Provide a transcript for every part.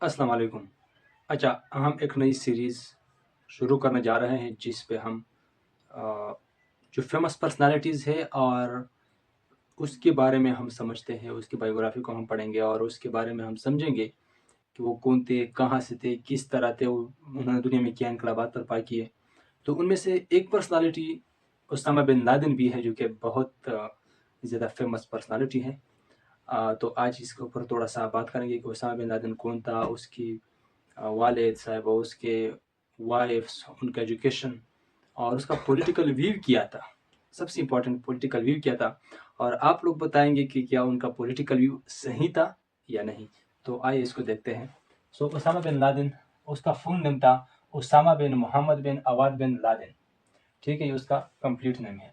السلام علیکم۔ اچھا، ہم ایک نئی سیریز شروع کرنے جا رہے ہیں جس پہ ہم جو فیمس پرسنالٹیز ہے اور اس کے بارے میں ہم سمجھتے ہیں، اس کی بایوگرافی کو ہم پڑھیں گے اور اس کے بارے میں ہم سمجھیں گے کہ وہ کون تھے، کہاں سے تھے، کس طرح تھے، انہوں نے دنیا میں کیا انقلابات برپا کیے۔ تو ان میں سے ایک پرسنالٹی اسامہ بن لادن بھی ہے جو کہ بہت زیادہ فیمس پرسنالٹی ہے۔ تو آج اس کے اوپر تھوڑا سا بات کریں گے کہ اسامہ بن لادن کون تھا، اس کی والد صاحب، اس کے وائفس، ان کا ایجوکیشن اور اس کا پولیٹیکل ویو کیا تھا۔ سب سے امپورٹنٹ پولیٹیکل ویو کیا تھا، اور آپ لوگ بتائیں گے کہ کیا ان کا پولیٹیکل ویو صحیح تھا یا نہیں۔ تو آئیے اس کو دیکھتے ہیں۔ اسامہ بن لادن، اس کا فل نیم تھا اسامہ بن محمد بن عواد بن لادن، ٹھیک ہے، یہ اس کا کمپلیٹ نیم ہے۔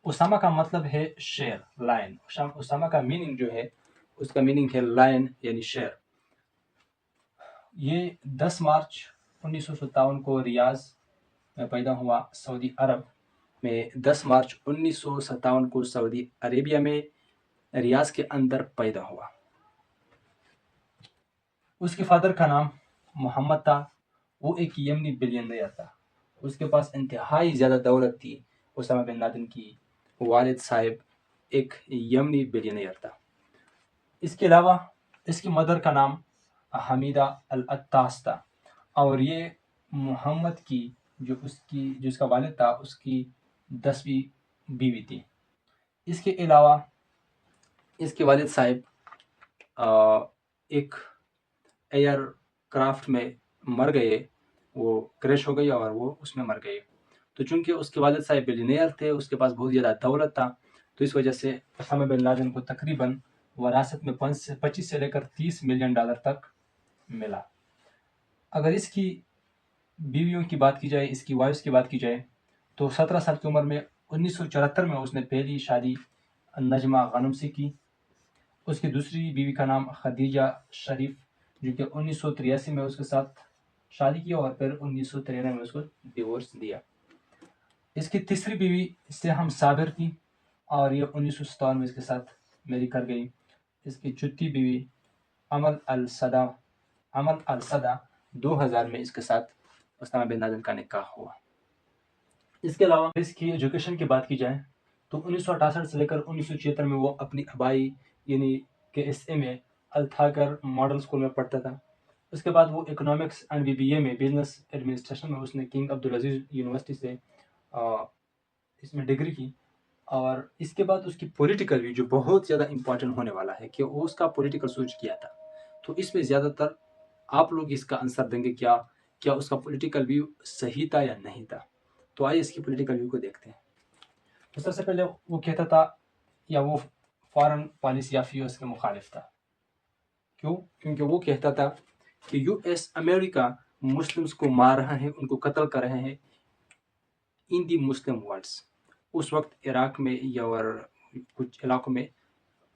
اسامہ کا مطلب ہے شیر، لائن۔ اسامہ کا میننگ جو ہے، اس کا میننگ ہے لائن یعنی شیر۔ یہ 10 مارچ 1957 کو ریاض میں پیدا ہوا، سعودی عرب میں 10 مارچ 1957 کو سعودی عربیہ میں ریاض کے اندر پیدا ہوا۔ اس کے فادر کا نام محمد تھا، وہ ایک یمنی بلینئر تھا، اس کے پاس انتہائی زیادہ دولت تھی۔ اسامہ بن لادن کی والد صاحب ایک یمنی بلینئر تھا۔ اس کے علاوہ اس کی مدر کا نام حمیدہ العطاس تھا، اور یہ محمد کی جو اس کا والد تھا، اس کی 10ویں بیوی تھی۔ اس کے علاوہ اس کے والد صاحب ایک ایئر کرافٹ میں مر گئے، وہ کریش ہو گئی اور وہ اس میں مر گئے۔ تو چونکہ اس کے والد صاحب بلینئر تھے، اس کے پاس بہت زیادہ دولت تھا، تو اس وجہ سے اسامہ بن لادن کو تقریباً وراثت میں 25 سے لے کر 30 ملین ڈالر تک ملا۔ اگر اس کی بیویوں کی بات کی جائے، اس کی وائفس کی بات کی جائے، تو 17 سال کی عمر میں 1974 میں اس نے پہلی شادی نجمہ غانم سے کی۔ اس کی دوسری بیوی کا نام خدیجہ شریف، جو کہ 1983 میں اس کے ساتھ شادی کی اور پھر 1993 میں اس کو ڈیورس دیا۔ اس کی تیسری بیوی سہم صابر تھی، اور یہ 1957 میں اس کے ساتھ میری کر گئی۔ اس کی چوتھی بیوی امل الصدا 2000 میں اس کے ساتھ اسامہ بن لادن کا نکاح ہوا۔ اس کے علاوہ اس کی ایجوکیشن کی بات کی جائے تو 1968 سے لے کر 1976 میں وہ اپنی ابائی یعنی KSA میں التھاگر ماڈل اسکول میں پڑھتا تھا۔ اس کے بعد وہ اکنامکس اینڈ BBA میں بزنس ایڈمنسٹریشن میں اس نے کنگ عبدالعزیز یونیورسٹی سے اس میں ڈگری کی۔ اور اس کے بعد اس کی پولیٹیکل ویو جو بہت زیادہ امپورٹنٹ ہونے والا ہے کہ وہ اس کا پولیٹیکل سوچ کیا تھا، تو اس میں زیادہ تر آپ لوگ اس کا آنسر دیں گے کیا اس کا پولیٹیکل ویو صحیح تھا یا نہیں تھا۔ تو آئیے اس کی پولیٹیکل ویو کو دیکھتے ہیں۔ تو سب سے پہلے وہ کہتا تھا، یا وہ فارن پالیسی افیئرس کے مخالف تھا۔ کیوں؟ کیونکہ وہ کہتا تھا کہ US امریکہ مسلمس کو مار رہا ہے، ان کو قتل کر رہے ہیں ان دی مسلم ورلڈس۔ اس وقت عراق میں یا کچھ علاقوں میں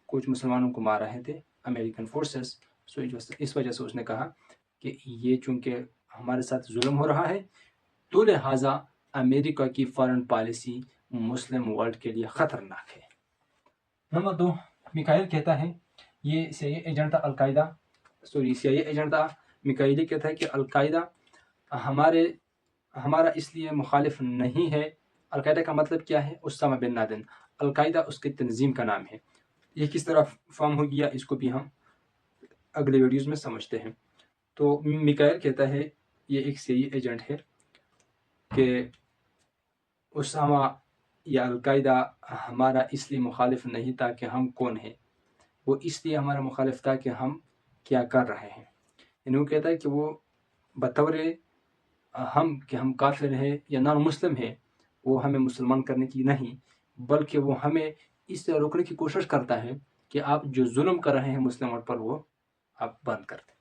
کچھ مسلمانوں کو مار رہے تھے امریکن فورسز۔ سو اس وجہ سے اس نے کہا کہ یہ چونکہ ہمارے ساتھ ظلم ہو رہا ہے، تو لہٰذا امریکہ کی فارن پالیسی مسلم ورلڈ کے لیے خطرناک ہے۔ نمبر 2، میکائل کہتا ہے، یہ CIA ایجنٹ تھا القاعدہ، CIA ایجنٹ تھا۔ میکائیلی کہتا ہے کہ القاعدہ ہمارا اس لیے مخالف نہیں ہے۔ القاعدہ کا مطلب کیا ہے؟ Usama bin Laden. القاعدہ اس کی تنظیم کا نام ہے۔ یہ کس طرح فارم ہو گیا، اس کو بھی ہم اگلے ویڈیوز میں سمجھتے ہیں۔ تو میکائل کہتا ہے یہ ایک CIA ایجنٹ ہے کہ اسامہ یا القاعدہ ہمارا اس لیے مخالف نہیں تھا کہ ہم کون ہیں، وہ اس لیے ہمارا مخالف تھا کہ ہم کیا کر رہے ہیں۔ یعنی وہ کہتا ہے کہ وہ بطور ہم کافر ہیں یا نان مسلم ہیں، وہ ہمیں مسلمان کرنے کی نہیں، بلکہ وہ ہمیں اس سے روکنے کی کوشش کرتا ہے کہ آپ جو ظلم کر رہے ہیں مسلم ورلڈ پر، وہ آپ بند کر دیں۔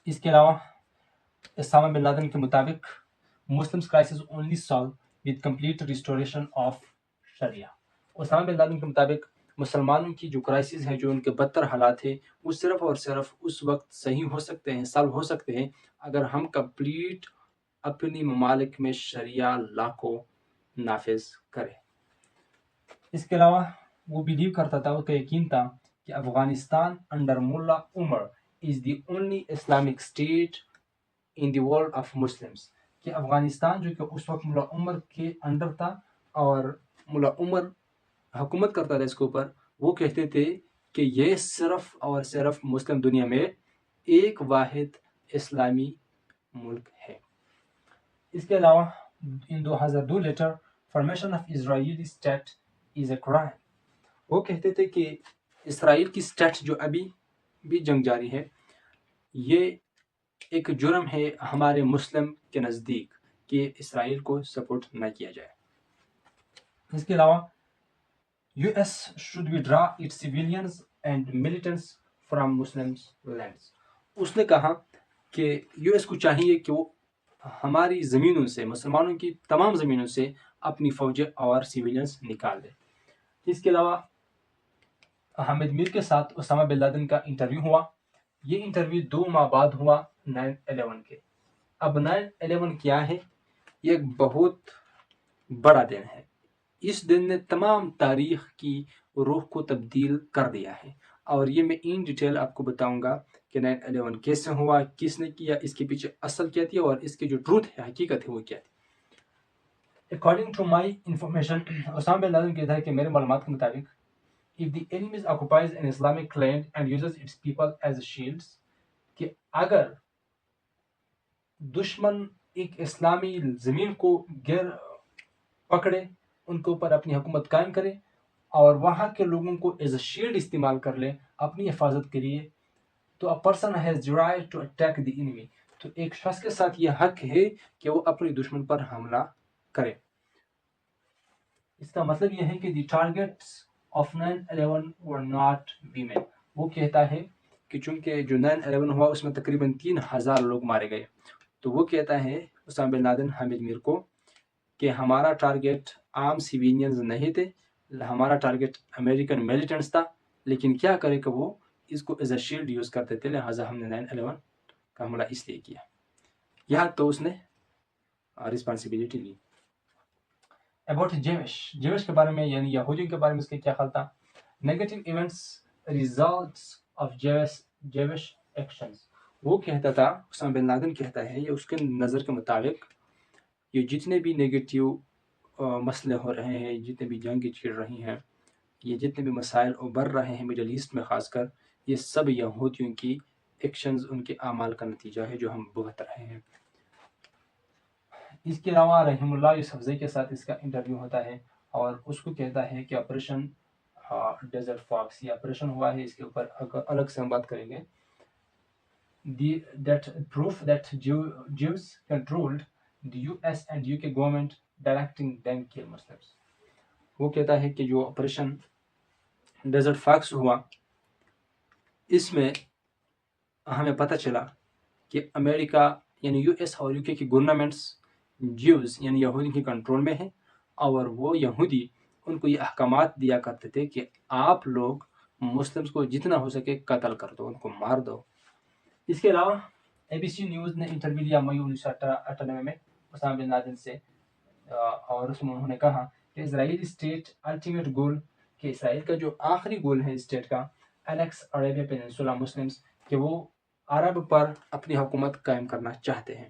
اس کے علاوہ اسامہ بن لادن کے مطابق Muslims crisis only solved with complete restoration of Sharia۔ Osama bin Laden کے مطابق مسلمانوں کی جو کرائسس ہیں، جو ان کے بدتر حالات ہیں، وہ صرف اور صرف اس وقت صحیح ہو سکتے ہیں، سالو ہو سکتے ہیں، اگر ہم کمپلیٹ اپنی ممالک میں شریعہ لا کو نافذ کریں۔ اس کے علاوہ وہ بلیو کرتا تھا، اس کا یقین تھا کہ افغانستان انڈر ملا عمر is the only Islamic state in the world of Muslims. کہ افغانستان جو کہ اس وقت ملا عمر کے انڈر تھا اور ملا عمر حکومت کرتا تھا اس کے اوپر، وہ کہتے تھے کہ یہ صرف اور صرف مسلم دنیا میں ایک واحد اسلامی ملک ہے۔ اس کے علاوہ ان 2002 later formation of Israeli state is a crime, وہ کہتے تھے کہ اسرائیل کی اسٹیٹ جو ابھی بھی جنگ جاری ہے یہ ایک جرم ہے ہمارے مسلم کے نزدیک کہ اسرائیل کو سپورٹ نہ کیا جائے۔ اس کے علاوہ US should withdraw its civilians and militants from Muslim lands۔ اس نے کہا کہ US کو چاہیے کہ وہ ہماری زمینوں سے، مسلمانوں کی تمام زمینوں سے اپنی فوجیں اور سیویلینز نکال دے۔ اس کے علاوہ حامد میر کے ساتھ اسامہ بن لادن کا انٹرویو ہوا۔ یہ انٹرویو 2 ماہ بعد ہوا 9/11 کے۔ اب 9/11 کیا ہے؟ یہ ایک بہت بڑا دن ہے۔ اس دن نے تمام تاریخ کی روح کو تبدیل کر دیا ہے، اور یہ میں ان ڈیٹیل آپ کو بتاؤں گا کہ 9/11 کیسے ہوا، کس نے کیا، اس کے پیچھے اصل کیا تھی اور اس کی جو ٹروتھ ہے، حقیقت ہے، وہ کیا تھی۔ According to my information, Osama bin Laden کہتا ہے کہ میرے معلومات کے مطابق if the enemy occupies an Islamic land and uses its people as shields، کہ اگر دشمن ایک اسلامی زمین کو پکڑے، ان کے اوپر اپنی حکومت قائم کرے اور وہاں کے لوگوں کو ایز اے شیلڈ استعمال کر لے اپنی حفاظت کے لیے، تو a person has the right to attack the enemy، تو ایک شخص کے ساتھ یہ حق ہے کہ وہ اپنے دشمن پر حملہ کرے۔ اس کا مطلب یہ ہے کہ the targets of 9/11 were not women۔ وہ کہتا ہے کہ چونکہ جو 9/11 ہوا اس میں تقریباً 3000 لوگ مارے گئے، تو وہ کہتا ہے اسامہ بن لادن حامد میر کو کہ ہمارا ٹارگیٹ عام سیویلینز نہیں تھے، ہمارا ٹارگیٹ امریکن میلیٹنٹس تھا، لیکن کیا کرے کہ وہ اس کو ایز اے شیلڈ یوز کرتے تھے، لہٰذا ہم نے 9/11 کا حملہ اس لیے کیا۔ یہاں تو اس نے رسپانسبلٹی لی۔ اباؤٹ جیوش کے بارے میں، یعنی یہودیوں کے بارے میں اس کے کیا خیال تھا؟ Negative events results of Jewish actions, وہ کہتا تھا، اسامہ بن لادن کہتا ہے، یہ اس کے نظر کے مطابق یہ جتنے بھی نیگیٹو مسئلے ہو رہے ہیں، جتنے بھی جنگیں چھڑ رہی ہیں، یہ جتنے بھی مسائل ابھر رہے ہیں مڈل ایسٹ میں خاص کر، یہ سب یہودیوں کی ایکشنز، ان کے اعمال کا نتیجہ ہے جو ہم بھگت رہے ہیں۔ اس کے علاوہ رحیم اللہ یوسفزئی کے ساتھ اس کا انٹرویو ہوتا ہے اور اس کو کہتا ہے کہ آپریشن ڈیزرٹ فاکس، یہ آپریشن ہوا ہے، اس کے اوپر الگ سے ہم بات کریں گے۔ that proof that Jews controlled the US and UK government directing them kill Muslims۔ وہ کہتا ہے کہ جو آپریشن ڈیزرٹ فاکس ہوا، اس میں ہمیں پتہ چلا کہ امریکہ یعنی US اور UK کی گورنمنٹس جیوز یعنی یہودی کی کنٹرول میں ہیں، اور وہ یہودی ان کو یہ احکامات دیا کرتے تھے کہ آپ لوگ مسلمس کو جتنا ہو سکے قتل کر دو، ان کو مار دو۔ اس کے علاوہ ABC نیوز نے انٹرویو لیا مئی 1998 میں اسامہ بن لادن سے، اور اس میں انہوں نے کہا کہ اسرائیلی اسٹیٹ الٹیمیٹ گول، کہ اسرائیل کا جو آخری گول ہے اسٹیٹ کا، انیکس عربیہ پیننسولا مسلمس، کہ وہ عرب پر اپنی حکومت قائم کرنا چاہتے ہیں۔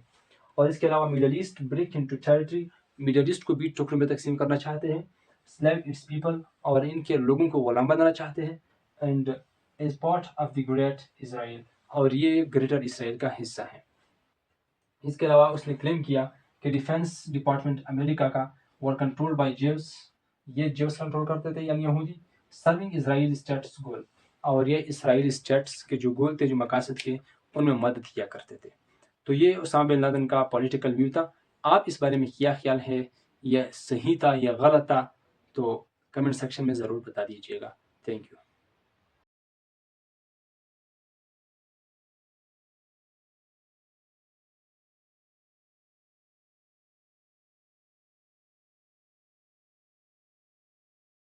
اور اس کے علاوہ Middle East break into territory, Middle East کو 20 ٹکڑوں میں تقسیم کرنا چاہتے ہیں، سلیو اٹس پیپل، اور ان کے لوگوں کو غلام بنانا چاہتے ہیں، and is part of the great Israel, اور یہ گریٹر اسرائیل کا حصہ ہے۔ اس کے علاوہ اس نے کلیم کیا کہ ڈیفینس ڈپارٹمنٹ امریکہ کا ور کنٹرول بائی جیوز، یہ جیوز کنٹرول کرتے تھے یعنی یہودی، سرونگ اسرائیل اسٹیٹس گول، اور یہ اسرائیل اسٹیٹس کے جو گول تھے، جو مقاصد کے، ان میں مدد کیا کرتے تھے۔ تو یہ اسامہ بن لادن کا پولیٹیکل ویو تھا۔ آپ اس بارے میں کیا خیال ہے؟ یہ صحیح تھا یا غلط تھا؟ تو کمنٹ سیکشن میں ضرور بتا دیجیے گا۔ Thank you.